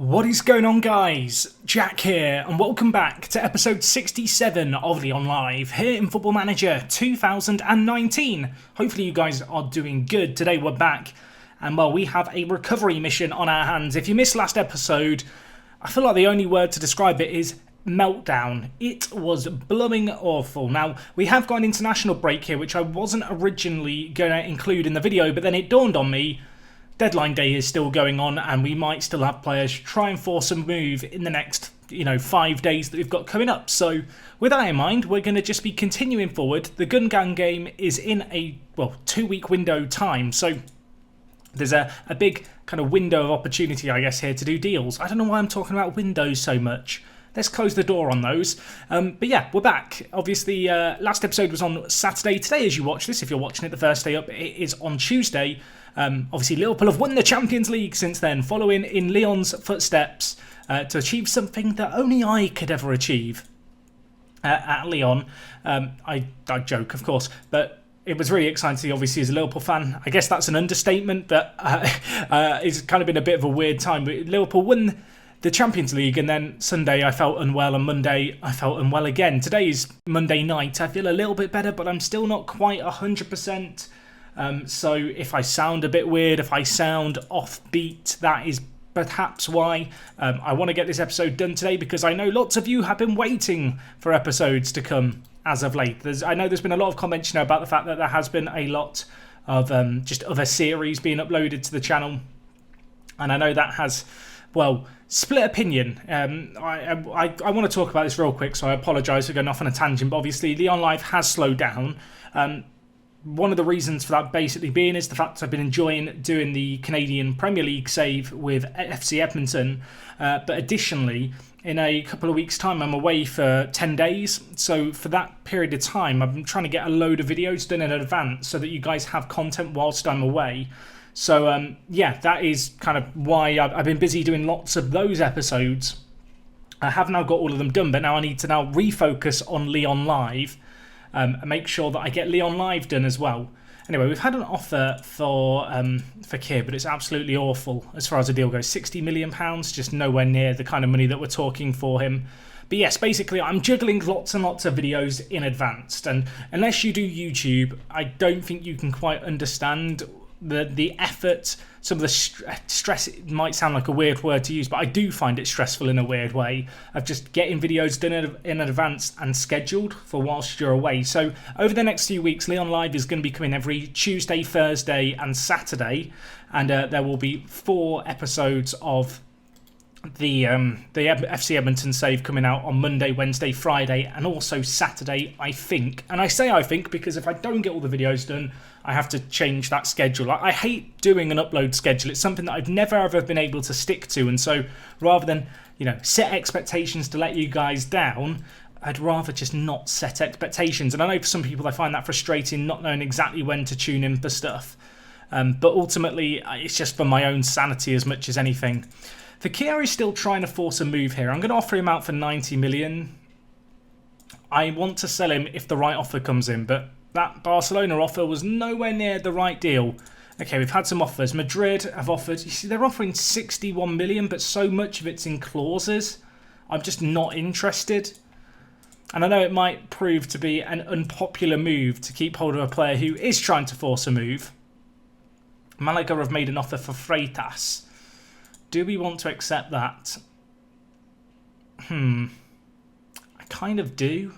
What is going on, guys? Jack here, and welcome back to episode 67 of Lyon Live here in Football Manager 2019. Hopefully you guys are doing good. Today we're back, and well, we have a recovery mission on our hands. If you missed last episode, I feel like the only word to describe it is meltdown. It was blooming awful. Now, we have got an international break here, which I wasn't originally going to include in the video, but then it dawned on me, deadline day is still going on, and we might still have players try and force a move in the next, 5 days that we've got coming up. So with that in mind, we're going to just be continuing forward. The Guingamp game is in a, 2-week window time. So there's a big kind of window of opportunity, I guess, here to do deals. I don't know why I'm talking about windows so much. Let's close the door on those. But yeah, we're back. Obviously, last episode was on Saturday. Today, as you watch this, if you're watching it the first day up, it is on Tuesday. Obviously, Liverpool have won the Champions League since then, following in Lyon's footsteps to achieve something that only I could ever achieve at Lyon. I joke, of course, but it was really exciting, obviously, as a Liverpool fan. I guess that's an understatement, but it's kind of been a bit of a weird time. But Liverpool won the Champions League, and then Sunday I felt unwell, and Monday I felt unwell again. Today is Monday night. I feel a little bit better, but I'm still not quite 100%. So if I sound a bit weird, if I sound offbeat, that is perhaps why. I want to get this episode done today because I know lots of you have been waiting for episodes to come as of late. I know there's been a lot of comments about the fact that there has been a lot of just other series being uploaded to the channel, and I know that has, split opinion. I want to talk about this real quick, so I apologise for going off on a tangent, but obviously Lyon Live has slowed down. One of the reasons for that basically being is the fact I've been enjoying doing the Canadian Premier League save with FC Edmonton, but additionally, in a couple of weeks' time, I'm away for 10 days. So for that period of time, I'm trying to get a load of videos done in advance so that you guys have content whilst I'm away. So yeah, that is kind of why I've been busy doing lots of those episodes. I have now got all of them done, but now I need to now refocus on Lyon Live. And make sure that I get Lyon Live done as well. Anyway, we've had an offer for Keir, but it's absolutely awful as far as the deal goes. £60 million, just nowhere near the kind of money that we're talking for him. But yes, basically, I'm juggling lots and lots of videos in advance. And unless you do YouTube, I don't think you can quite understand the effort, some of the stress. It might sound like a weird word to use, but I do find it stressful in a weird way of just getting videos done in advance and scheduled for whilst you're away. So over the next few weeks, Lyon Live is going to be coming every Tuesday, Thursday and Saturday, and there will be 4 episodes of the FC Edmonton save coming out on Monday, Wednesday, Friday, and also Saturday, I think. And I say I think because if I don't get all the videos done, I have to change that schedule. I hate doing an upload schedule. It's something that I've never ever been able to stick to, and so rather than set expectations to let you guys down, I'd rather just not set expectations. And I know for some people they find that frustrating, not knowing exactly when to tune in for stuff. But ultimately, it's just for my own sanity as much as anything. Keir is still trying to force a move here. I'm going to offer him out for 90 million. I want to sell him if the right offer comes in, but that Barcelona offer was nowhere near the right deal. Okay, we've had some offers. Madrid have offered, you see, they're offering 61 million, but so much of it's in clauses. I'm just not interested. And I know it might prove to be an unpopular move to keep hold of a player who is trying to force a move. Malaga have made an offer for Freitas. Do we want to accept that? I kind of do.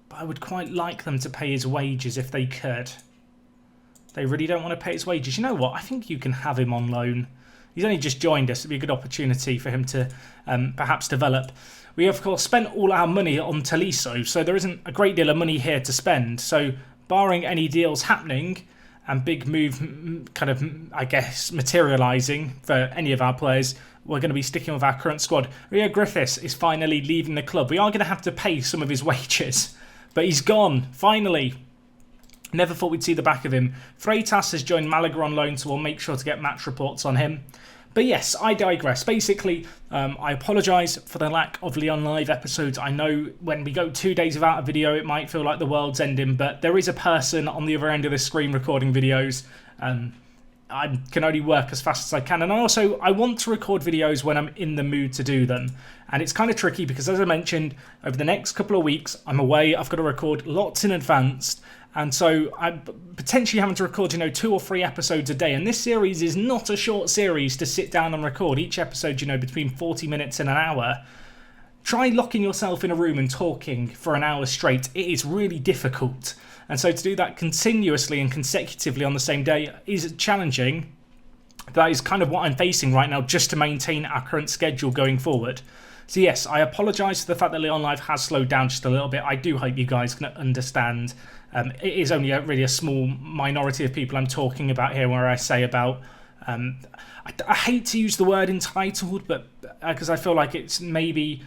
But I would quite like them to pay his wages if they could. They really don't want to pay his wages. You know what? I think you can have him on loan. He's only just joined us. It'd be a good opportunity for him to perhaps develop. We, of course, spent all our money on Tolisso, so there isn't a great deal of money here to spend. So, barring any deals happening and big move kind of, I guess, materialising for any of our players, we're going to be sticking with our current squad. Rio Griffiths is finally leaving the club. We are going to have to pay some of his wages, but he's gone, finally. Never thought we'd see the back of him. Freitas has joined Malaga on loan, so we'll make sure to get match reports on him. But yes, I digress. Basically, I apologise for the lack of Lyon Live episodes. I know when we go 2 days without a video, it might feel like the world's ending, but there is a person on the other end of the screen recording videos. I can only work as fast as I can. And I want to record videos when I'm in the mood to do them. And it's kind of tricky because, as I mentioned, over the next couple of weeks, I'm away. I've got to record lots in advance. And so I'm potentially having to record, 2 or 3 episodes a day. And this series is not a short series to sit down and record. Each episode, between 40 minutes and an hour. Try locking yourself in a room and talking for an hour straight. It is really difficult. And so to do that continuously and consecutively on the same day is challenging. That is kind of what I'm facing right now, just to maintain our current schedule going forward. So yes, I apologise for the fact that Lyon Live has slowed down just a little bit. I do hope you guys can understand. It is only really a small minority of people I'm talking about here, where I say about... I hate to use the word entitled, but because I feel like it's maybe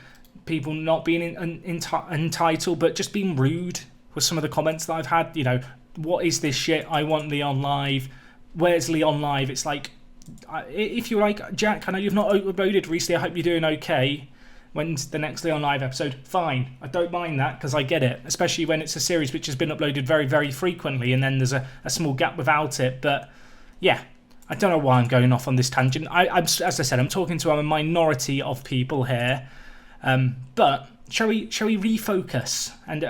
people not being entitled, but just being rude with some of the comments that I've had. What is this shit? I want Lyon Live. Where's Lyon Live? It's like, if you're like, Jack, I know you've not uploaded recently. I hope you're doing okay. When's the next Lyon Live episode? Fine. I don't mind that because I get it, especially when it's a series which has been uploaded very, very frequently and then there's a small gap without it. But yeah, I don't know why I'm going off on this tangent. As I said, I'm talking to a minority of people here. But shall we refocus and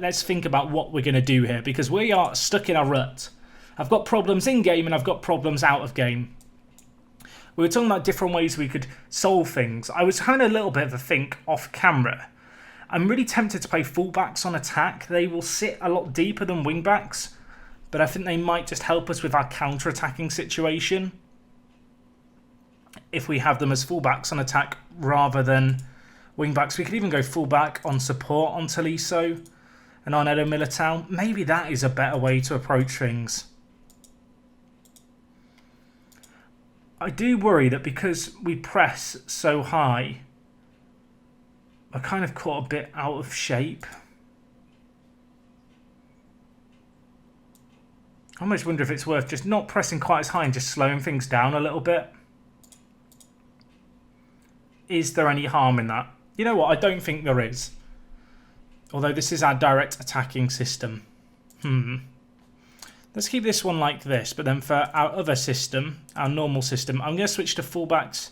let's think about what we're going to do here, because we are stuck in a rut. I've got problems in game and I've got problems out of game. We were talking about different ways we could solve things. I was having a little bit of a think off camera. I'm really tempted to play fullbacks on attack. They will sit a lot deeper than wingbacks, but I think they might just help us with our counter-attacking situation if we have them as fullbacks on attack rather than wingbacks. We could even go fullback on support on Tolisso and on Edo Militao. Maybe that is a better way to approach things. I do worry that because we press so high, we're kind of caught a bit out of shape. I almost wonder if it's worth just not pressing quite as high and just slowing things down a little bit. Is there any harm in that? You know what? I don't think there is. Although this is our direct attacking system. Let's keep this one like this, but then for our other system, our normal system, I'm going to switch to fullbacks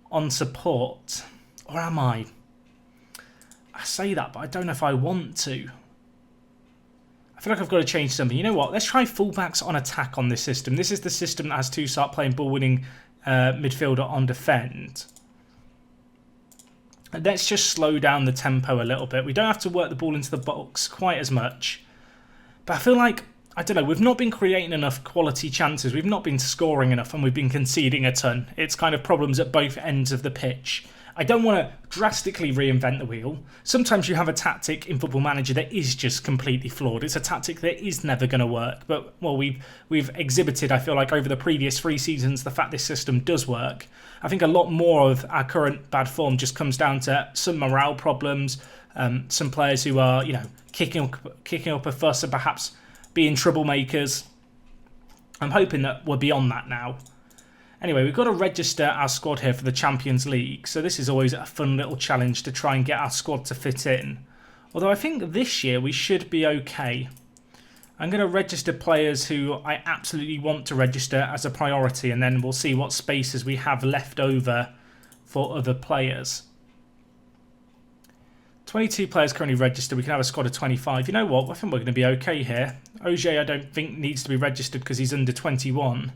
on support. Or am I? I say that, but I don't know if I want to. I feel like I've got to change something. You know what? Let's try fullbacks on attack on this system. This is the system that has two start playing ball-winning midfielder on defend. And let's just slow down the tempo a little bit. We don't have to work the ball into the box quite as much. But I feel like, I don't know, we've not been creating enough quality chances. We've not been scoring enough and we've been conceding a ton. It's kind of problems at both ends of the pitch. I don't want to drastically reinvent the wheel. Sometimes you have a tactic in Football Manager that is just completely flawed. It's a tactic that is never going to work. But, well, we've exhibited, I feel like, over the previous 3 seasons, the fact this system does work. I think a lot more of our current bad form just comes down to some morale problems, some players who are, kicking up a fuss and perhaps being troublemakers. I'm hoping that we're beyond that now. Anyway, we've got to register our squad here for the Champions League, so this is always a fun little challenge to try and get our squad to fit in. Although I think this year we should be okay. I'm going to register players who I absolutely want to register as a priority, and then we'll see what spaces we have left over for other players. 22 players currently registered. We can have a squad of 25. You know what? I think we're going to be okay here. Oje, I don't think needs to be registered because he's under 21.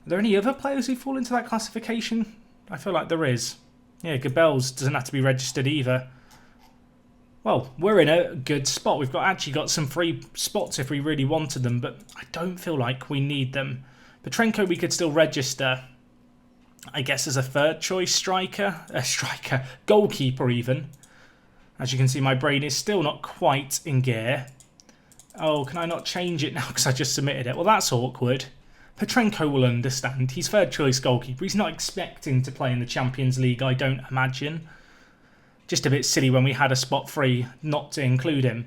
Are there any other players who fall into that classification? I feel like there is. Yeah, Gabels doesn't have to be registered either. Well, we're in a good spot. We've actually got some free spots if we really wanted them, but I don't feel like we need them. Petrenko we could still register, I guess, as a third choice striker. Goalkeeper even. As you can see, my brain is still not quite in gear. Oh, can I not change it now because I just submitted it? Well, that's awkward. Petrenko will understand. He's third choice goalkeeper. He's not expecting to play in the Champions League, I don't imagine. Just a bit silly when we had a spot free not to include him.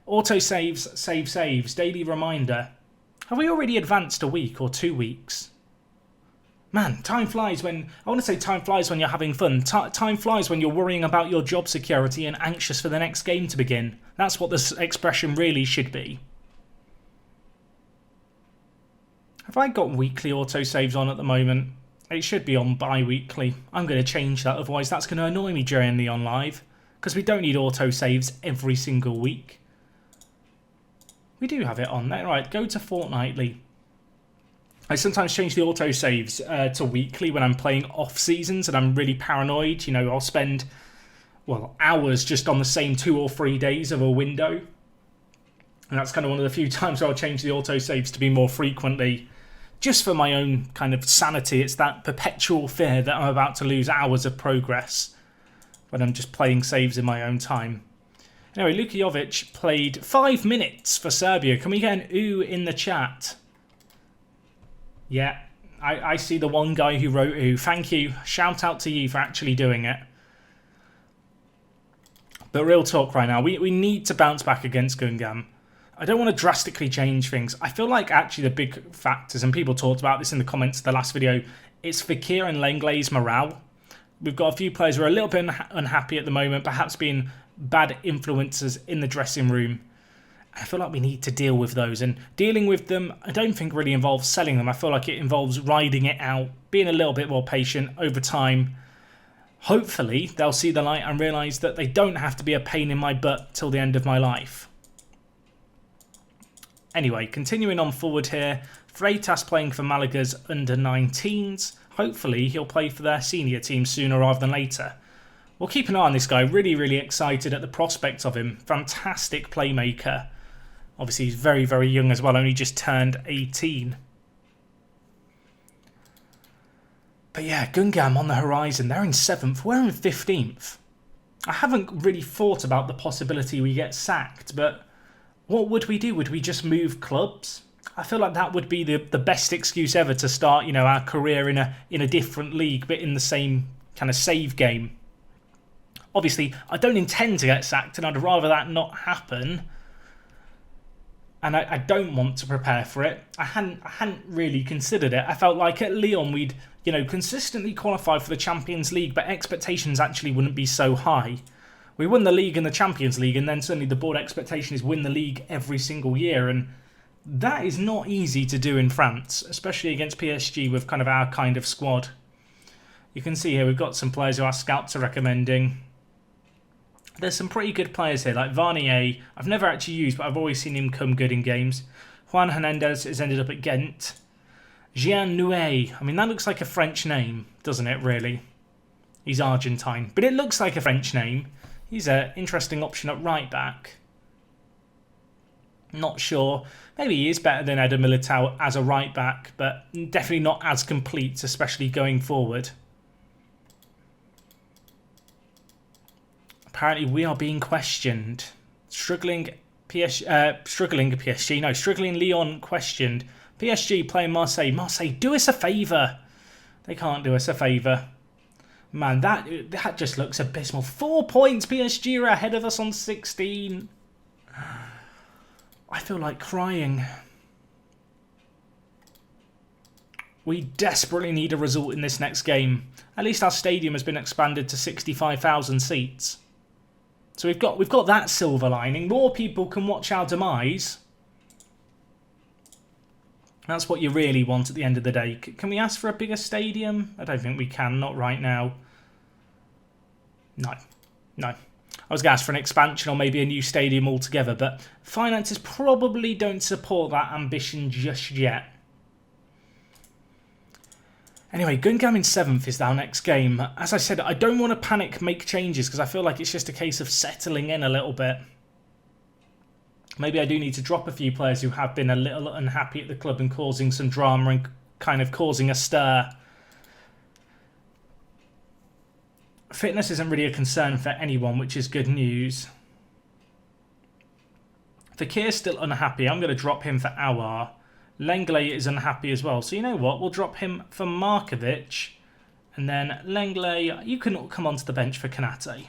Auto saves, saves, daily reminder. Have we already advanced a week or 2 weeks? Man, time flies when... I want to say time flies when you're having fun. Time flies when you're worrying about your job security and anxious for the next game to begin. That's what this expression really should be. Have I got weekly autosaves on at the moment? It should be on bi-weekly. I'm going to change that, otherwise that's going to annoy me during the on live. Because we don't need autosaves every single week. We do have it on there. Right, go to fortnightly. I sometimes change the autosaves to weekly when I'm playing off seasons and I'm really paranoid. You know, I'll spend, well, hours just on the same 2 or 3 days of a window. And that's kind of one of the few times where I'll change the autosaves to be more frequently. Just for my own kind of sanity. It's that perpetual fear that I'm about to lose hours of progress when I'm just playing saves in my own time. Anyway, Luka Jovic played 5 minutes for Serbia. Can we get an ooh in the chat? Yeah, I see the one guy who wrote ooh. Thank you. Shout out to you for actually doing it. But real talk right now, we need to bounce back against Guingamp. I don't want to drastically change things. I feel like actually the big factors, and people talked about this in the comments of the last video, it's Fekir and Lenglet's morale. We've got a few players who are a little bit unhappy at the moment, perhaps being bad influences in the dressing room. I feel like we need to deal with those, and dealing with them I don't think really involves selling them. I feel like it involves riding it out, being a little bit more patient over time. Hopefully they'll see the light and realise that they don't have to be a pain in my butt till the end of my life. Anyway, continuing on forward here, Freitas playing for Malaga's under-19s. Hopefully he'll play for their senior team sooner rather than later. We'll keep an eye on this guy. Really, really excited at the prospect of him. Fantastic playmaker. Obviously he's very, very young as well. Only just turned 18. But yeah, Guingamp on the horizon. They're in 7th. We're in 15th. I haven't really thought about the possibility we get sacked, but what would we do? Would we just move clubs? I feel like that would be the best excuse ever to start, you know, our career in a different league, but in the same kind of save game. Obviously, I don't intend to get sacked, and I'd rather that not happen. And I don't want to prepare for it. I hadn't really considered it. I felt like at Lyon we'd, you know, consistently qualified for the Champions League, but expectations actually wouldn't be so high. We won the league and the Champions League, and then suddenly the board expectation is win the league every single year, and that is not easy to do in France, especially against PSG with kind of our kind of squad. You can see here we've got some players who our scouts are recommending. There's some pretty good players here, like Varnier. I've never actually used, but I've always seen him come good in games. Juan Hernandez has ended up at Ghent. Jean Nouet. I mean, that looks like a French name, doesn't it, really? He's Argentine, but it looks like a French name. He's an interesting option at right back. Not sure. Maybe he is better than Eder Militao as a right back, but definitely not as complete, especially going forward. Apparently we are being questioned. Struggling Lyon questioned. PSG playing Marseille. Marseille, do us a favour. They can't do us a favour. Man, that just looks abysmal. 4 points. PSG are ahead of us on 16. I feel like crying. We desperately need a result in this next game. At least our stadium has been expanded to 65,000 seats. So we've got that silver lining. More people can watch our demise. That's what you really want at the end of the day. Can we ask for a bigger stadium? I don't think we can. Not right now. No. I was going to ask for an expansion or maybe a new stadium altogether, but finances probably don't support that ambition just yet. Anyway, Guingamp in 7th is our next game. As I said, I don't want to panic, make changes, because I feel like it's just a case of settling in a little bit. Maybe I do need to drop a few players who have been a little unhappy at the club and causing some drama and kind of causing a stir. Fitness isn't really a concern for anyone, which is good news. Fekir's still unhappy. I'm going to drop him for Awar. Lenglet is unhappy as well. So you know what? We'll drop him for Markovic. And then Lenglet, you can come onto the bench for Kanate.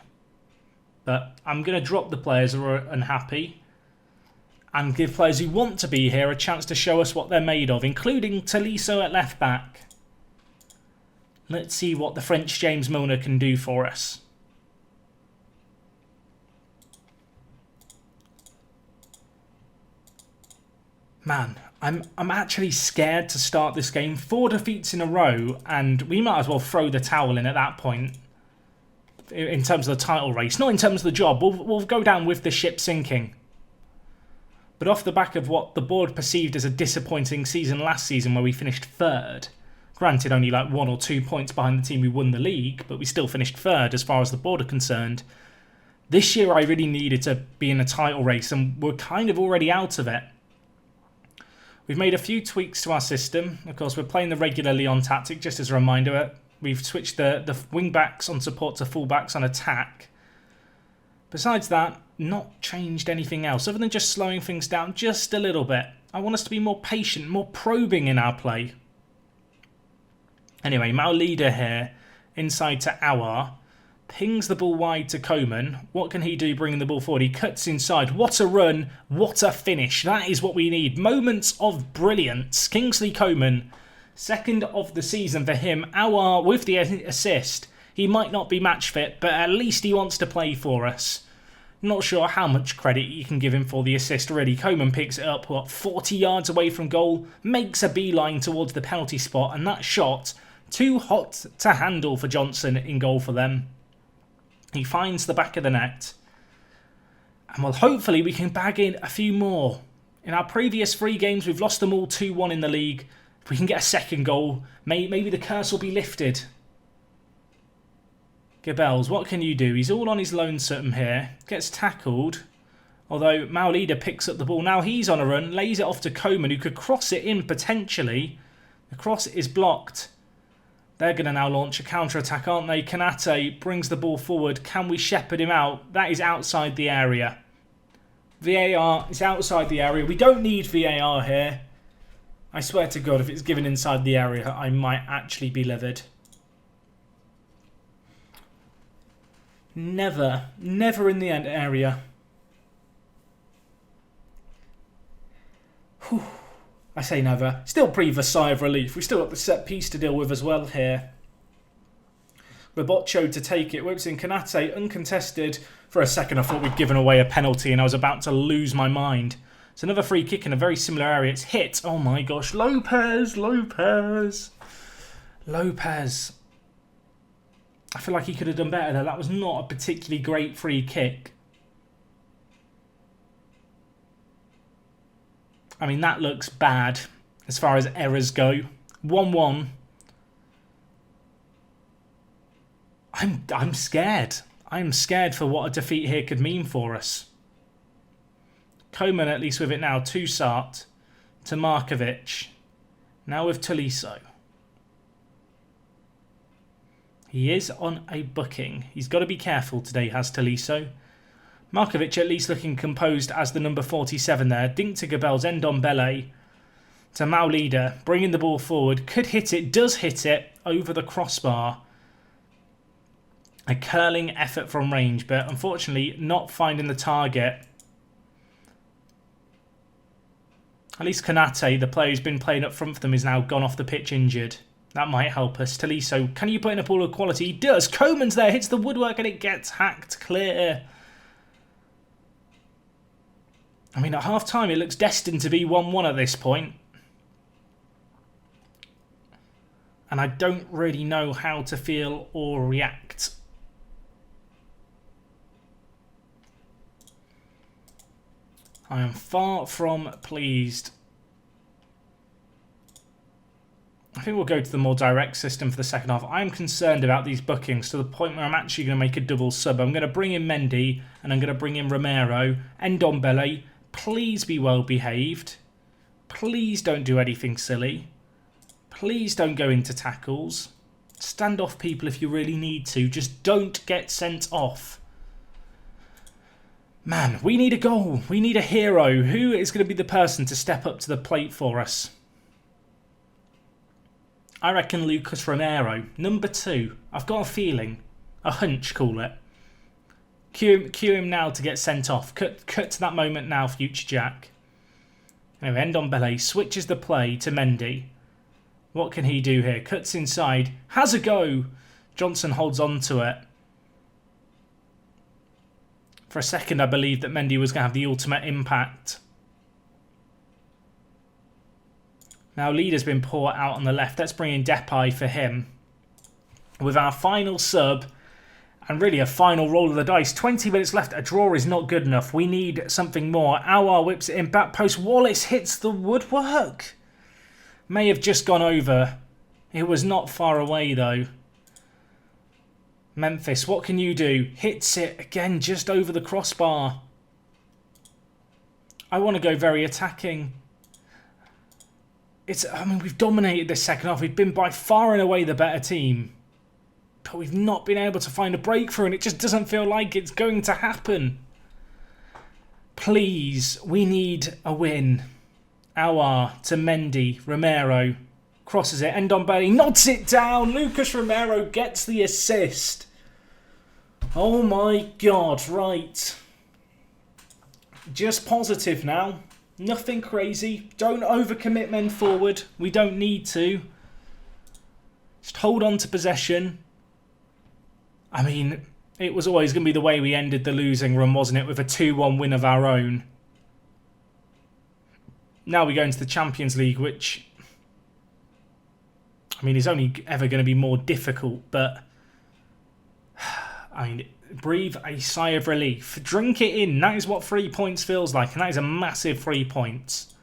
But I'm going to drop the players who are unhappy. And give players who want to be here a chance to show us what they're made of. Including Tolisso at left back. Let's see what the French James Milner can do for us. Man, I'm actually scared to start this game. 4 defeats in a row, and we might as well throw the towel in at that point. In terms of the title race, not in terms of the job. We'll go down with the ship sinking. But off the back of what the board perceived as a disappointing season last season, where we finished 3rd, granted only like 1 or 2 points behind the team who won the league, but we still finished 3rd as far as the board are concerned. This year I really needed to be in a title race, and we're kind of already out of it. We've made a few tweaks to our system. Of course, we're playing the regular Lyon tactic, just as a reminder. We've switched the wing-backs on support to full-backs on attack. Besides that, not changed anything else, other than just slowing things down just a little bit. I want us to be more patient, more probing in our play. Anyway, Mal leader here, inside to Awar. Pings the ball wide to Coman. What can he do bringing the ball forward? He cuts inside. What a run. What a finish. That is what we need. Moments of brilliance. Kingsley Coman, 2nd of the season for him. Awar with the assist. He might not be match fit, but at least he wants to play for us. Not sure how much credit you can give him for the assist really. Coman picks it up, 40 yards away from goal. Makes a beeline towards the penalty spot. And that shot, too hot to handle for Johnson in goal for them. He finds the back of the net. And well, hopefully we can bag in a few more. In our previous 3 games, we've lost them all 2-1 in the league. If we can get a second goal, maybe the curse will be lifted. Gabels, what can you do? He's all on his lonesome here. Gets tackled. Although Maulida picks up the ball. Now he's on a run. Lays it off to Coman, who could cross it in potentially. The cross is blocked. They're going to now launch a counter-attack, aren't they? Kanate brings the ball forward. Can we shepherd him out? That is outside the area. VAR is outside the area. We don't need VAR here. I swear to God, if it's given inside the area, I might actually be livid. Never in the end area. Whew. I say never. Still breathe a sigh of relief. We've still got the set piece to deal with as well here. Robotcho to take it. Whips in Kanate, uncontested. For a second I thought we'd given away a penalty and I was about to lose my mind. It's another free kick in a very similar area. It's hit. Oh my gosh. Lopez. I feel like he could have done better there. That was not a particularly great free kick. I mean, that looks bad as far as errors go. 1-1. I'm scared. I'm scared for what a defeat here could mean for us. Coman at least with it now. Toussaint to Markovic. Now with Tolisso. He is on a booking. He's got to be careful today, has Tolisso. Markovic at least looking composed as the number 47 there. Dink to Gabels, Ndombele to Maulida. Bringing the ball forward. Could hit it. Does hit it over the crossbar. A curling effort from range, but unfortunately not finding the target. At least Kanate, the player who's been playing up front for them, is now gone off the pitch injured. That might help us. Tolisso, can you put in a ball of quality? He does. Coman's there, hits the woodwork and it gets hacked clear. I mean, at half-time it looks destined to be 1-1 at this point. And I don't really know how to feel or react. I am far from pleased. I think we'll go to the more direct system for the second half. I'm concerned about these bookings to the point where I'm actually going to make a double sub. I'm going to bring in Mendy and I'm going to bring in Romero. Ndombele, please be well behaved. Please don't do anything silly. Please don't go into tackles. Stand off people if you really need to. Just don't get sent off. Man, we need a goal. We need a hero. Who is going to be the person to step up to the plate for us? I reckon Lucas Romero. Number 2. I've got a feeling. A hunch, call it. Cue him now to get sent off. Cut to that moment now, future Jack. Anyway, Ndombele switches the play to Mendy. What can he do here? Cuts inside. Has a go. Johnson holds on to it. For a second, I believed that Mendy was going to have the ultimate impact. Now, leader's been poor out on the left. Let's bring in Depay for him. With our final sub, and really a final roll of the dice. 20 minutes left. A draw is not good enough. We need something more. Aouar whips it in back post. Wallace hits the woodwork. May have just gone over. It was not far away, though. Memphis, what can you do? Hits it again just over the crossbar. I want to go very attacking. We've dominated this second half. We've been by far and away the better team. But we've not been able to find a breakthrough, and it just doesn't feel like it's going to happen. Please, we need a win. Aouar to Mendy. Romero crosses it. Ndombele nods it down. Lucas Romero gets the assist. Oh my God, right. Just positive now. Nothing crazy. Don't overcommit men forward. We don't need to. Just hold on to possession. I mean, it was always going to be the way we ended the losing run, wasn't it? With a 2-1 win of our own. Now we go into the Champions League, which, I mean, is only ever going to be more difficult. But, I mean, breathe a sigh of relief. Drink it in. That is what 3 points feels like. And that is a massive 3 points.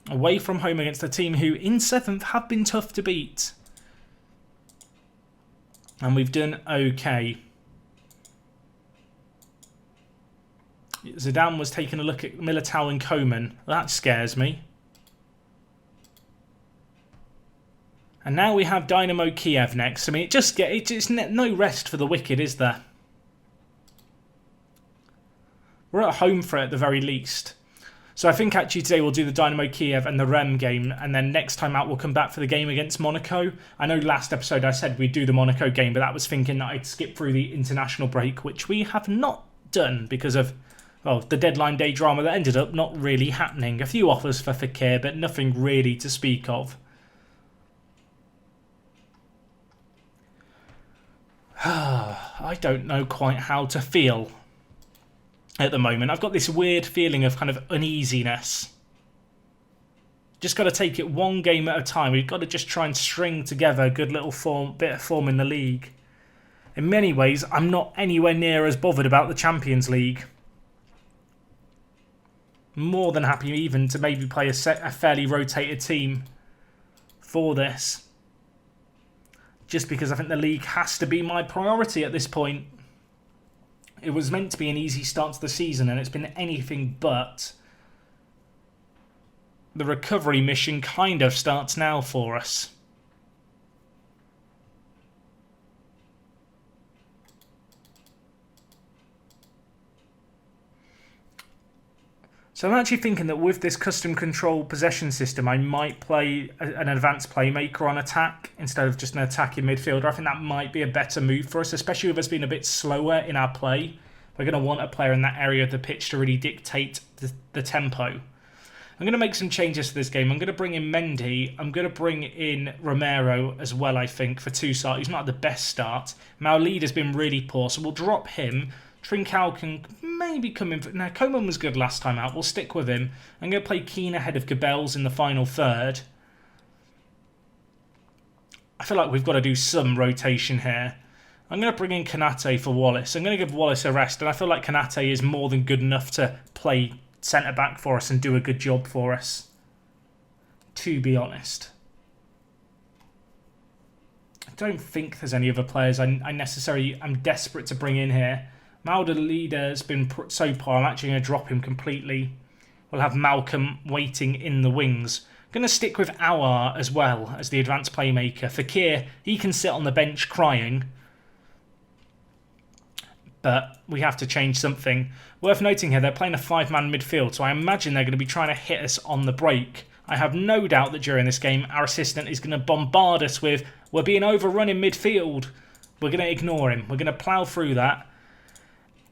Away from home against a team who, in 7th, have been tough to beat. And we've done okay. Zidane was taking a look at Militao and Coman. That scares me. And now we have Dynamo Kiev next. I mean, it's no rest for the wicked, is there? We're at home for it at the very least. So I think actually today we'll do the Dynamo Kiev and the Rennes game, and then next time out we'll come back for the game against Monaco. I know last episode I said we'd do the Monaco game, but that was thinking that I'd skip through the international break, which we have not done because of, well, the deadline day drama that ended up not really happening. A few offers for Fekir, but nothing really to speak of. I don't know quite how to feel at the moment. I've got this weird feeling of kind of uneasiness. Just got to take it one game at a time. We've got to just try and string together a good little bit of form in the league. In many ways, I'm not anywhere near as bothered about the Champions League. More than happy even to maybe play a fairly rotated team for this. Just because I think the league has to be my priority at this point. It was meant to be an easy start to the season, and it's been anything but. The recovery mission kind of starts now for us. So I'm actually thinking that with this custom control possession system, I might play an advanced playmaker on attack instead of just an attacking midfielder. I think that might be a better move for us, especially with us being a bit slower in our play. We're going to want a player in that area of the pitch to really dictate the tempo. I'm going to make some changes to this game. I'm going to bring in Mendy. I'm going to bring in Romero as well, I think, for 2 start. He's not the best start. Maulid has been really poor, so we'll drop him. Trincao can maybe come in. Now, Coman was good last time out. We'll stick with him. I'm going to play Keane ahead of Gabels in the final third. I feel like we've got to do some rotation here. I'm going to bring in Konate for Wallace. I'm going to give Wallace a rest, and I feel like Konate is more than good enough to play centre-back for us and do a good job for us, to be honest. I don't think there's any other players I'm desperate to bring in here. Maulid has been so poor, I'm actually going to drop him completely. We'll have Malcolm waiting in the wings. I'm going to stick with Aouar as well as the advanced playmaker. Fekir, he can sit on the bench crying. But we have to change something. Worth noting here, they're playing a 5-man midfield, so I imagine they're going to be trying to hit us on the break. I have no doubt that during this game, our assistant is going to bombard us with, we're being overrun in midfield. We're going to ignore him. We're going to plough through that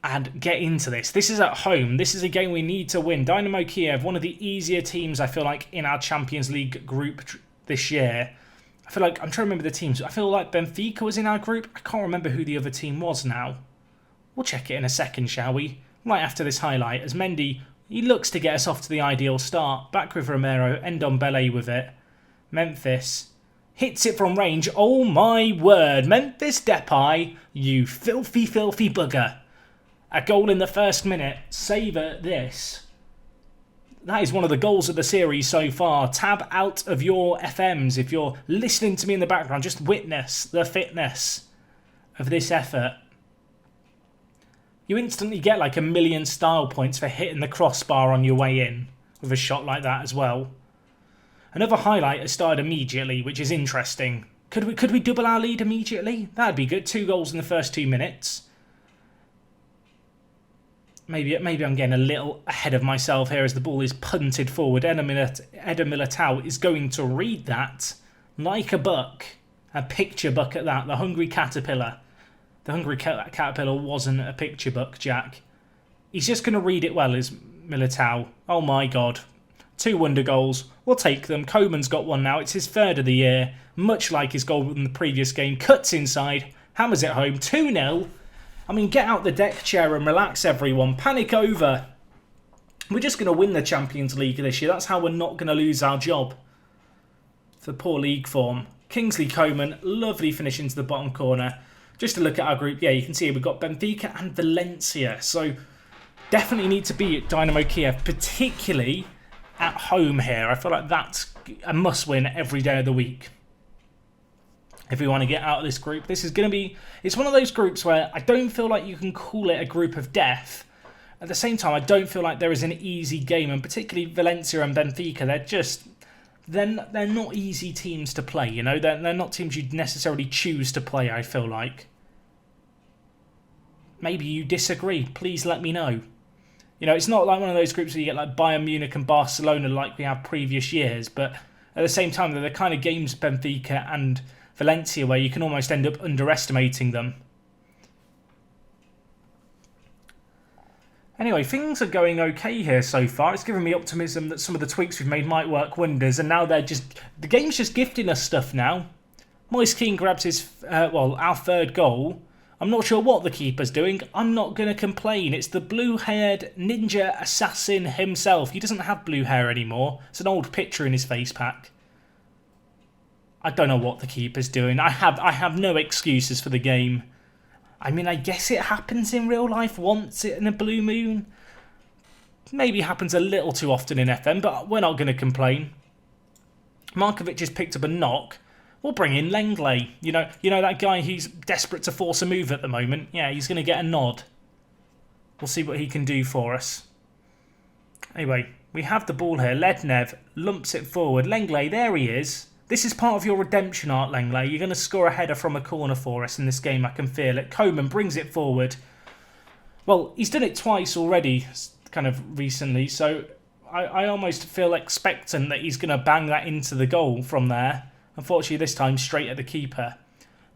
and get into this. This is at home. This is a game we need to win. Dynamo Kiev, one of the easier teams, I feel like, in our Champions League group this year. I feel like, I'm trying to remember the teams. I feel like Benfica was in our group. I can't remember who the other team was now. We'll check it in a second, shall we? Right after this highlight, as Mendy He looks to get us off to the ideal start. Back with Romero, Ndombele with it. Memphis hits it from range. Oh my word. Memphis Depay, you filthy, filthy bugger. A goal in the first minute. Savour this. That is one of the goals of the series so far. Tab out of your FMs. If you're listening to me in the background, just witness the fitness of this effort. You instantly get like 1,000,000 style points for hitting the crossbar on your way in with a shot like that as well. Another highlight has started immediately, which is interesting. Could we double our lead immediately? That'd be good. 2 goals in the first 2 minutes. Maybe I'm getting a little ahead of myself here as the ball is punted forward. Eder Militao is going to read that like a buck. A picture buck at that. The Hungry Caterpillar. The Hungry Caterpillar wasn't a picture book, Jack. He's just going to read it well, is Militao. Oh my god. 2 wonder goals. We'll take them. Coman's got one now. It's his 3rd of the year. Much like his goal in the previous game. Cuts inside. Hammers it home. 2-0. I mean, get out the deck chair and relax, everyone. Panic over. We're just going to win the Champions League this year. That's how we're not going to lose our job. For poor league form. Kingsley Coman. Lovely finish into the bottom corner. Just to look at our group, yeah, you can see we've got Benfica and Valencia. So, definitely need to beat Dynamo Kiev, particularly at home here. I feel like that's a must-win every day of the week. If we want to get out of this group, this is going to be... It's one of those groups where I don't feel like you can call it a group of death. At the same time, I don't feel like there is an easy game, and particularly Valencia and Benfica, they're just... They're not easy teams to play, you know? They're not teams you'd necessarily choose to play, I feel like. Maybe you disagree. Please let me know. You know, it's not like one of those groups where you get like Bayern Munich and Barcelona like we have previous years, but at the same time, they're the kind of games, Benfica and Valencia, where you can almost end up underestimating them. Anyway, things are going okay here so far. It's given me optimism that some of the tweaks we've made might work wonders, and now they're just... The game's just gifting us stuff now. Moise Kean grabs his... our 3rd goal. I'm not sure what the keeper's doing. I'm not going to complain. It's the blue-haired ninja assassin himself. He doesn't have blue hair anymore. It's an old picture in his face pack. I don't know what the keeper's doing. I have no excuses for the game. I mean, I guess it happens in real life once in a blue moon. Maybe happens a little too often in FM, but we're not going to complain. Markovic has picked up a knock. We'll bring in Lenglet. You know that guy who's desperate to force a move at the moment? Yeah, he's going to get a nod. We'll see what he can do for us. Anyway, we have the ball here. Lednev lumps it forward. Lenglet, there he is. This is part of your redemption arc, Lenglet. You're going to score a header from a corner for us in this game. I can feel it. Coman brings it forward. Well, he's done it twice already, kind of recently, so I almost feel expectant that he's going to bang that into the goal from there. Unfortunately, this time straight at the keeper.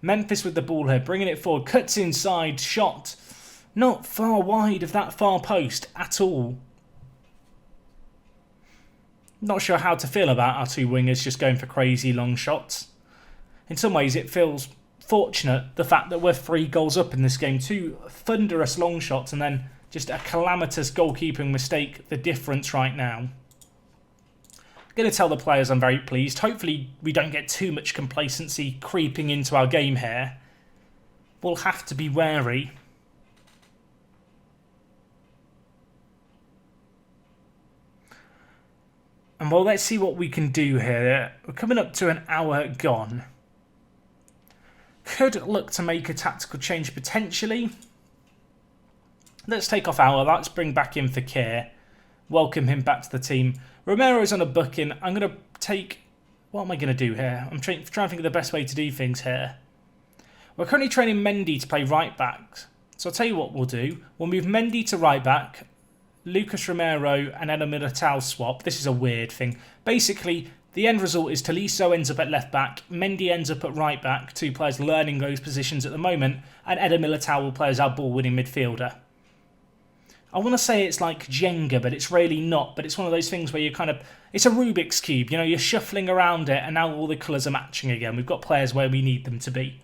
Memphis with the ball here, bringing it forward. Cuts inside, shot. Not far wide of that far post at all. Not sure how to feel about our 2 wingers just going for crazy long shots. In some ways, it feels fortunate, the fact that we're 3 goals up in this game. 2 thunderous long shots and then just a calamitous goalkeeping mistake, the difference right now. I'm going to tell the players I'm very pleased. Hopefully, we don't get too much complacency creeping into our game here. We'll have to be wary. And well, let's see what we can do here. We're coming up to an hour gone. Could look to make a tactical change potentially. Let's take off Auer. Let's bring back in Fekir. Welcome him back to the team. Romero's on a booking. I'm going to take... What am I going to do here? I'm trying to think of the best way to do things here. We're currently training Mendy to play right back. So I'll tell you what we'll do. We'll move Mendy to right back. Lucas Romero and Eder Militao swap. This is a weird thing. Basically, the end result is Tolisso ends up at left back, Mendy ends up at right back, 2 players learning those positions at the moment, and Eder Militao will play as our ball-winning midfielder. I want to say it's like Jenga, but it's really not. But it's one of those things where you kind of... It's a Rubik's Cube, you know, you're shuffling around it, and now all the colours are matching again. We've got players where we need them to be.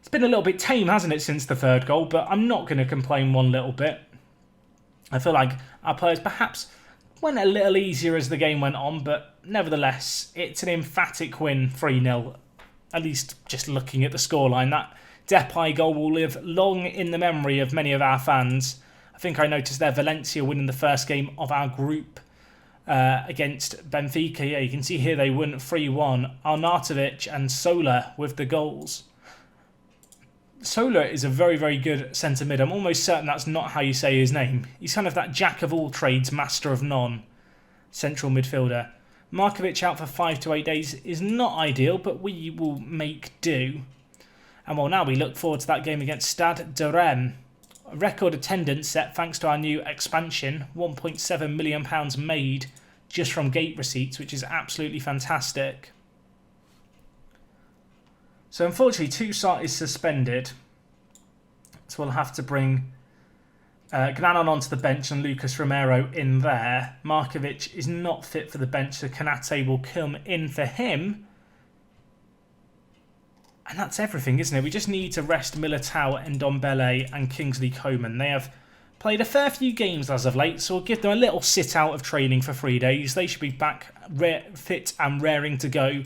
It's been a little bit tame, hasn't it, since the third goal, but I'm not going to complain one little bit. I feel like our players perhaps went a little easier as the game went on, but nevertheless, it's an emphatic win, 3-0. At least just looking at the scoreline. That Depay goal will live long in the memory of many of our fans. I think I noticed there Valencia winning the first game of our group against Benfica. Yeah, you can see here they won 3-1. Arnautovic and Sola with the goals. Sola is a very, very good centre mid. I'm almost certain that's not how you say his name. He's kind of that jack of all trades, master of none central midfielder. Markovic out for 5 to 8 days is not ideal, but we will make do. And well, now we look forward to that game against Stade de Rennes. A record attendance set thanks to our new expansion. £1.7 million made just from gate receipts, which is absolutely fantastic. So unfortunately, Toussaint is suspended. So we'll have to bring Gnanon onto the bench and Lucas Romero in there. Markovic is not fit for the bench, so Kanate will come in for him. And that's everything, isn't it? We just need to rest Militao, Ndombele and Kingsley Coman. They have played a fair few games as of late, so we'll give them a little sit out of training for 3 days. They should be back fit and raring to go.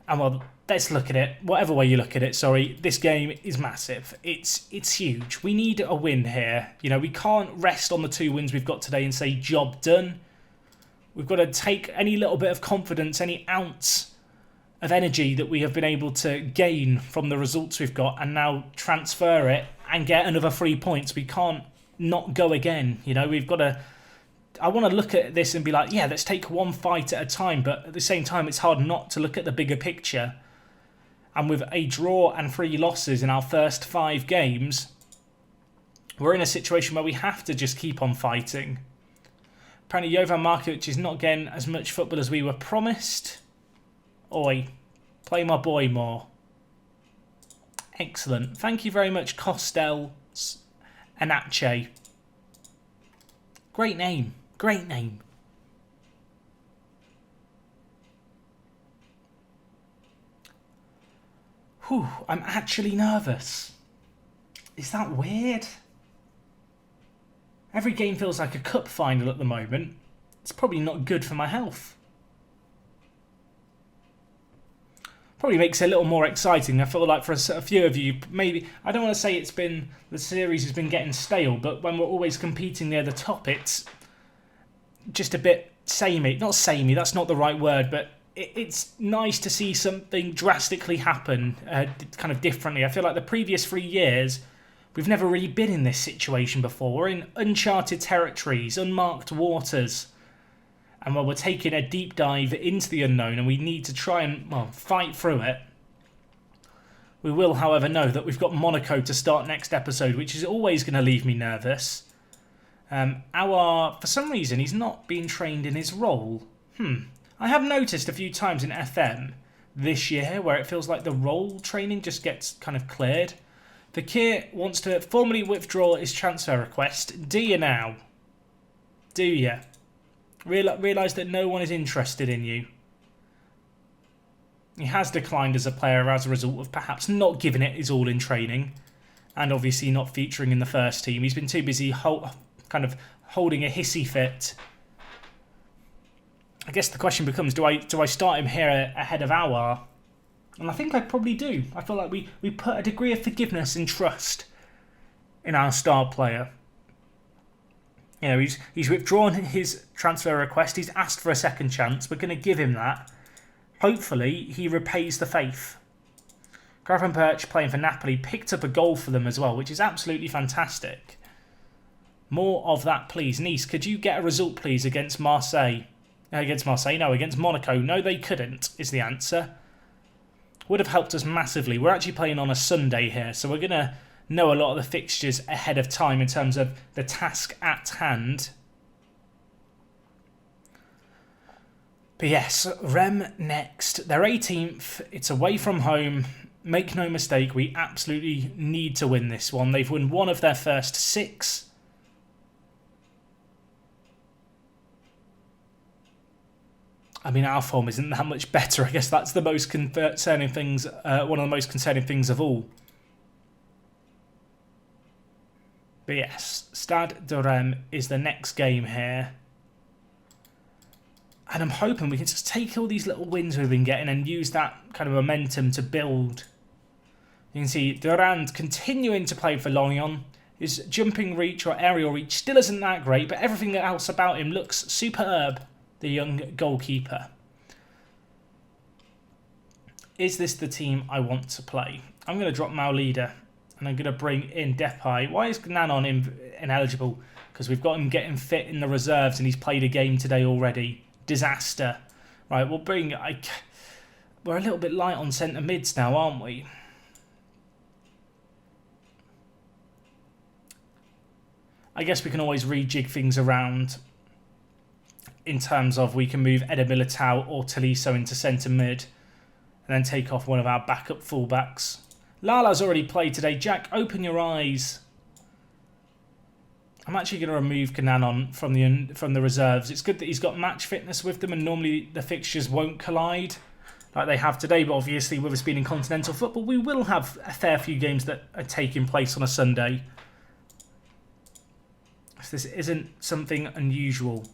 And well, let's look at it. Whatever way you look at it, sorry, this game is massive. It's huge. We need a win here. You know, we can't rest on the 2 wins we've got today and say job done. We've got to take any little bit of confidence, any ounce of energy that we have been able to gain from the results we've got and now transfer it and get another 3 points. We can't not go again. You know, we've got to... I want to look at this and be like, yeah, let's take one fight at a time. But at the same time, it's hard not to look at the bigger picture. And with a draw and 3 losses in our first 5 games, we're in a situation where we have to just keep on fighting. Apparently, Jovan Markovic is not getting as much football as we were promised. Oi, play my boy more. Excellent. Thank you very much, Costel Anache. Great name. Great name. Whew, I'm actually nervous. Is that weird? Every game feels like a cup final at the moment. It's probably not good for my health. Probably makes it a little more exciting. I feel like for a few of you, maybe, I don't want to say it's been, the series has been getting stale, but when we're always competing near the top, it's just a bit samey. Not samey, that's not the right word, but it's nice to see something drastically happen kind of differently. I feel like the previous 3 years, we've never really been in this situation before. We're in uncharted territories, unmarked waters. And while we're taking a deep dive into the unknown and we need to try and, well, fight through it, we will, however, know that we've got Monaco to start next episode, which is always going to leave me nervous. For some reason, he's not being trained in his role. I have noticed a few times in FM this year where it feels like the role training just gets kind of cleared. Fakir wants to formally withdraw his transfer request. Do you now? Do you? Realise that no one is interested in you. He has declined as a player as a result of perhaps not giving it his all in training and obviously not featuring in the first team. He's been too busy kind of holding a hissy fit. I guess the question becomes, do I start him here ahead of Aouar? And I think I probably do. I feel like we put a degree of forgiveness and trust in our star player. You know, he's withdrawn his transfer request. He's asked for a second chance. We're going to give him that. Hopefully, he repays the faith. Gravenberch, playing for Napoli, picked up a goal for them as well, which is absolutely fantastic. More of that, please. Nice, could you get a result, please, against Marseille? Against Marseille? No, against Monaco. No, they couldn't, is the answer. Would have helped us massively. We're actually playing on a Sunday here, so we're going to know a lot of the fixtures ahead of time in terms of the task at hand. But yes, Rennes next. They're 18th. It's away from home. Make no mistake, we absolutely need to win this one. They've won 1 of their first 6. I mean, our form isn't that much better. I guess that's the most concerning things. One of the most concerning things of all. But yes, Stade de Rennes is the next game here. And I'm hoping we can just take all these little wins we've been getting and use that kind of momentum to build. You can see Durand continuing to play for Lyon. His jumping reach or aerial reach still isn't that great, but everything else about him looks superb, the young goalkeeper. Is this the team I want to play? I'm going to drop Maulida and I'm going to bring in Depay. Why is Nanon ineligible? Because we've got him getting fit in the reserves and he's played a game today already. Disaster. Right, we'll bring... we're a little bit light on centre mids now, aren't we? I guess we can always rejig things around in terms of we can move Eder Militao or Tolisso into centre mid and then take off one of our backup fullbacks. Lala's already played today. Jack, open your eyes. I'm actually going to remove Kananon from the reserves. It's good that he's got match fitness with them and normally the fixtures won't collide like they have today, but obviously with us being in continental football we will have a fair few games that are taking place on a Sunday. This isn't something unusual.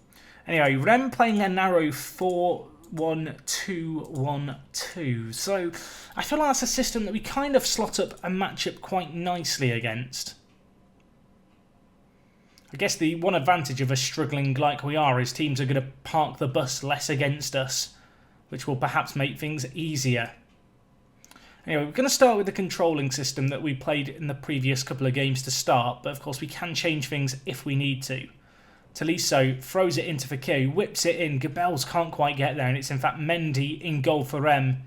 Anyway, Rennes playing a narrow 4-1-2-1-2. So I feel like that's a system that we kind of slot up and match up quite nicely against. I guess the one advantage of us struggling like we are is teams are going to park the bus less against us, which will perhaps make things easier. Anyway, we're going to start with the controlling system that we played in the previous couple of games to start, but of course we can change things if we need to. Tolisso throws it into Fekir, who whips it in. Gebels can't quite get there, and it's in fact Mendy in goal for Rennes,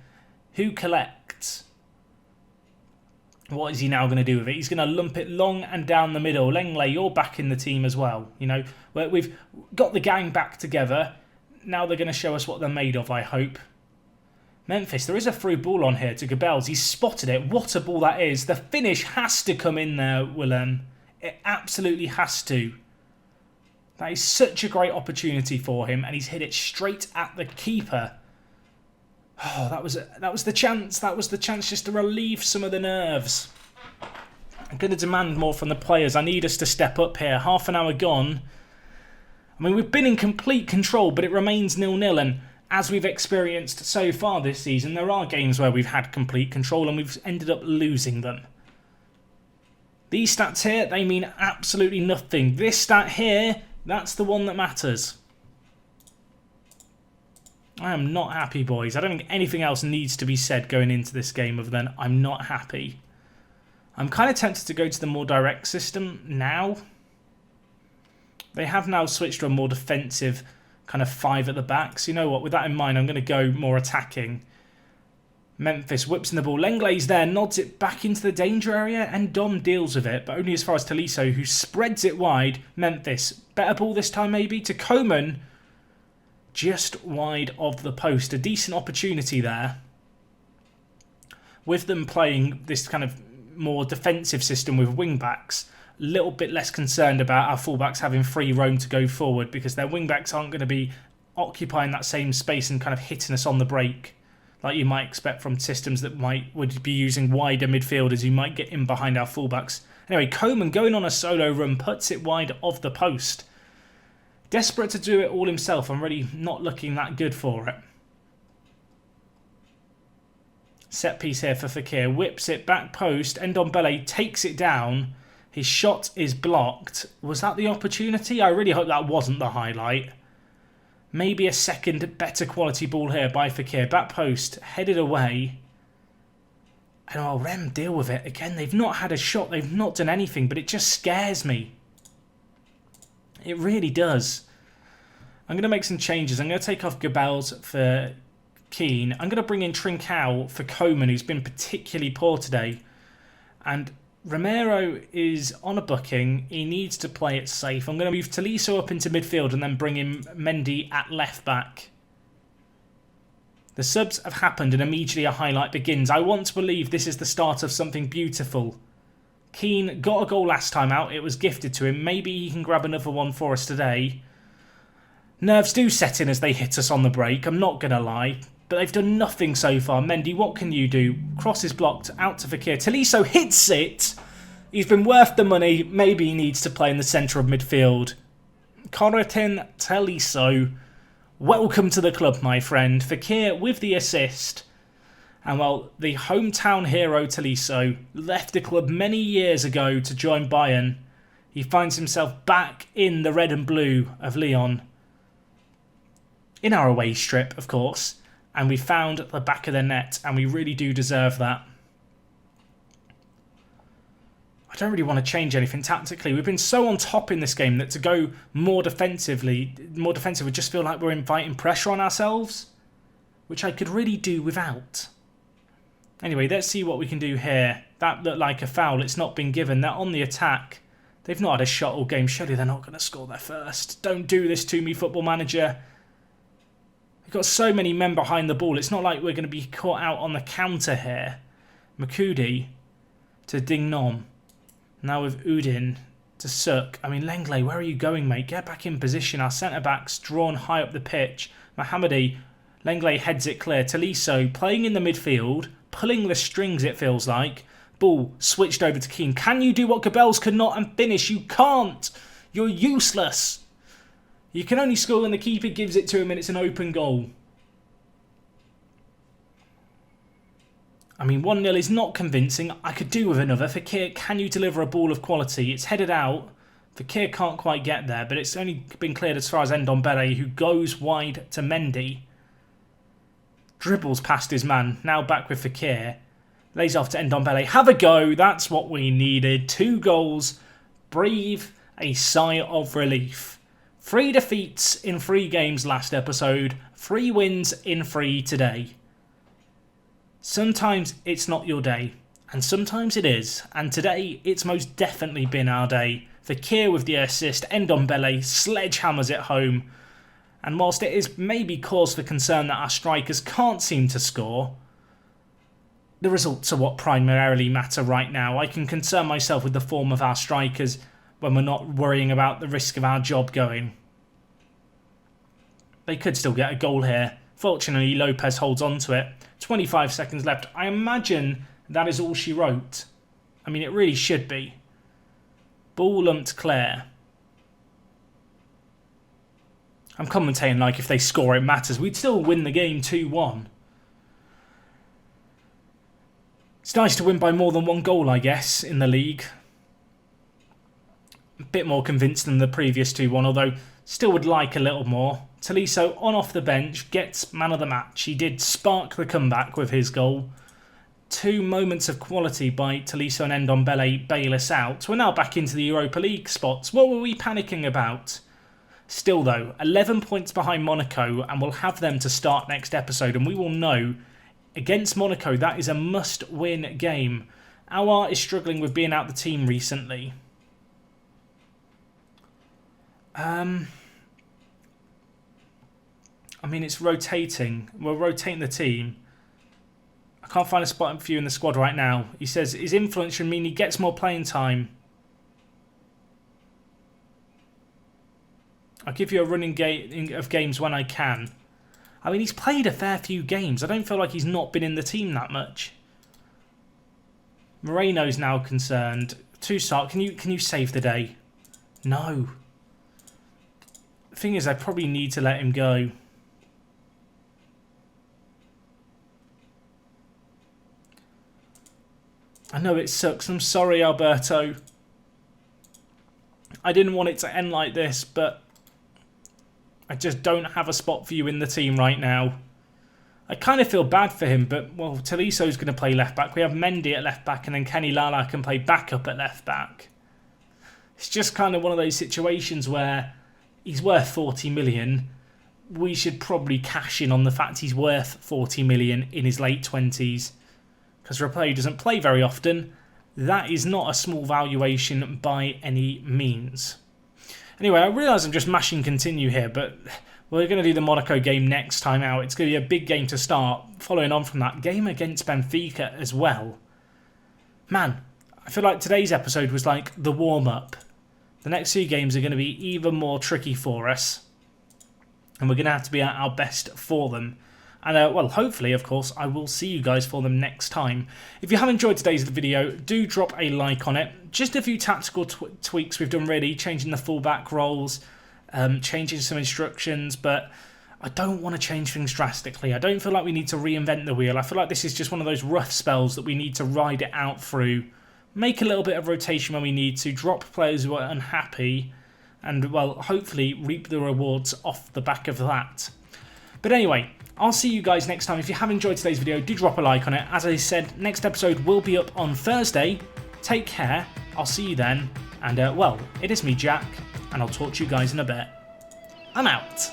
who collects. What is he now going to do with it? He's going to lump it long and down the middle. Lenglet, you're back in the team as well. You know, we've got the gang back together. Now they're going to show us what they're made of, I hope. Memphis, there is a through ball on here to Gebels. He's spotted it. What a ball that is. The finish has to come in there, Willem. It absolutely has to. That is such a great opportunity for him, and he's hit it straight at the keeper. Oh, that was the chance. That was the chance just to relieve some of the nerves. I'm going to demand more from the players. I need us to step up here. Half an hour gone. I mean, we've been in complete control, but it remains 0-0, and as we've experienced so far this season, there are games where we've had complete control and we've ended up losing them. These stats here, they mean absolutely nothing. This stat here, that's the one that matters. I am not happy, boys. I don't think anything else needs to be said going into this game other than I'm not happy. I'm kind of tempted to go to the more direct system now. They have now switched to a more defensive kind of 5 at the back. So you know what, with that in mind, I'm going to go more attacking. Memphis whips in the ball. Lenglet's there, nods it back into the danger area, and Dom deals with it, but only as far as Tolisso, who spreads it wide. Memphis, better ball this time maybe, to Coman. Just wide of the post. A decent opportunity there. With them playing this kind of more defensive system with wing-backs, a little bit less concerned about our fullbacks having free roam to go forward because their wing-backs aren't going to be occupying that same space and kind of hitting us on the break like you might expect from systems that would be using wider midfielders who might get in behind our fullbacks. Anyway, Coman going on a solo run, puts it wide of the post. Desperate to do it all himself. I'm really not looking that good for it. Set piece here for Fekir. Whips it back post. Ndombele takes it down. His shot is blocked. Was that the opportunity? I really hope that wasn't the highlight. Maybe a second better quality ball here by Fekir. Back post. Headed away. And oh, Rennes deal with it. Again, they've not had a shot. They've not done anything. But it just scares me. It really does. I'm going to make some changes. I'm going to take off Gebels for Keane. I'm going to bring in Trincao for Coman, who's been particularly poor today. And Romero is on a booking. He needs to play it safe. I'm going to move Tolisso up into midfield and then bring in Mendy at left back. The subs have happened and immediately a highlight begins. I want to believe this is the start of something beautiful. Keane got a goal last time out. It was gifted to him. Maybe he can grab another one for us today. Nerves do set in as they hit us on the break. I'm not going to lie. But they've done nothing so far. Mendy, what can you do? Cross is blocked. Out to Fekir. Tolisso hits it. He's been worth the money. Maybe he needs to play in the centre of midfield. Corentin Tolisso, welcome to the club, my friend. Fekir with the assist. And well, the hometown hero Tolisso left the club many years ago to join Bayern. He finds himself back in the red and blue of Lyon. In our away strip, of course. And we found the back of the net, and we really do deserve that. I don't really want to change anything tactically. We've been so on top in this game that to go more defensive would just feel like we're inviting pressure on ourselves, which I could really do without. Anyway, let's see what we can do here. That looked like a foul. It's not been given. They're on the attack. They've not had a shot all game. Surely they're not going to score their first. Don't do this to me, Football Manager. We've got so many men behind the ball. It's not like we're going to be caught out on the counter here. Makudi to Dignon. Now with Udin to Suk. I mean, Lenglet, where are you going, mate? Get back in position. Our centre-back's drawn high up the pitch. Mohamedi, Lenglet heads it clear. Tolisso playing in the midfield. Pulling the strings, it feels like. Ball switched over to Keane. Can you do what Gabels could not and finish? You can't. You're useless. You can only score when the keeper gives it to him and it's an open goal. I mean, 1-0 is not convincing. I could do with another. Fekir, can you deliver a ball of quality? It's headed out. Fekir can't quite get there, but it's only been cleared as far as Ndombele, who goes wide to Mendy. Dribbles past his man. Now back with Fekir. Lays off to Ndombele. Have a go. That's what we needed. 2 goals. Breathe a sigh of relief. 3 defeats in 3 games last episode. 3 wins in 3 today. Sometimes it's not your day. And sometimes it is. And today it's most definitely been our day. Fekir with the assist. Ndombele sledgehammers it home. And whilst it is maybe cause for concern that our strikers can't seem to score, the results are what primarily matter right now. I can concern myself with the form of our strikers when we're not worrying about the risk of our job going. They could still get a goal here. Fortunately, Lopez holds on to it. 25 seconds left. I imagine that is all she wrote. I mean, it really should be. Ball lumped Claire. I'm commentating like if they score it matters. We'd still win the game 2-1. It's nice to win by more than 1 goal, I guess, in the league. A bit more convinced than the previous 2-1, although still would like a little more. Tolisso on off the bench, gets man of the match. He did spark the comeback with his goal. 2 moments of quality by Tolisso and Ndombele bail us out. We're now back into the Europa League spots. What were we panicking about? Still though, 11 points behind Monaco, and we'll have them to start next episode, and we will know against Monaco that is a must-win game. Aouar is struggling with being out the team recently. I mean, it's rotating. We're rotating the team. I can't find a spot for you in the squad right now. He says his influence should mean he gets more playing time. I'll give you a running of games when I can. I mean, he's played a fair few games. I don't feel like he's not been in the team that much. Moreno's now concerned. Toussaint, can you save the day? No. The thing is, I probably need to let him go. I know it sucks. I'm sorry, Alberto. I didn't want it to end like this, but I just don't have a spot for you in the team right now. I kind of feel bad for him, but, well, Tolisso's going to play left-back. We have Mendy at left-back, and then Kenny Lala can play backup at left-back. It's just kind of one of those situations where he's worth 40 million. We should probably cash in on the fact he's worth 40 million in his late 20s. Because Rapelli doesn't play very often. That is not a small valuation by any means. Anyway, I realise I'm just mashing continue here, but we're going to do the Monaco game next time out. It's going to be a big game to start, following on from that game against Benfica as well. Man, I feel like today's episode was like the warm-up. The next 2 games are going to be even more tricky for us, and we're going to have to be at our best for them. And well, hopefully, of course, I will see you guys for them next time. If you have enjoyed today's video, do drop a like on it. Just a few tactical tweaks we've done really, changing the fullback roles, changing some instructions, but I don't want to change things drastically. I don't feel like we need to reinvent the wheel. I feel like this is just one of those rough spells that we need to ride it out through, make a little bit of rotation when we need to, drop players who are unhappy, and, well, hopefully reap the rewards off the back of that. But anyway, I'll see you guys next time. If you have enjoyed today's video, do drop a like on it. As I said, next episode will be up on Thursday. Take care. I'll see you then. And, well, it is me, Jack, and I'll talk to you guys in a bit. I'm out.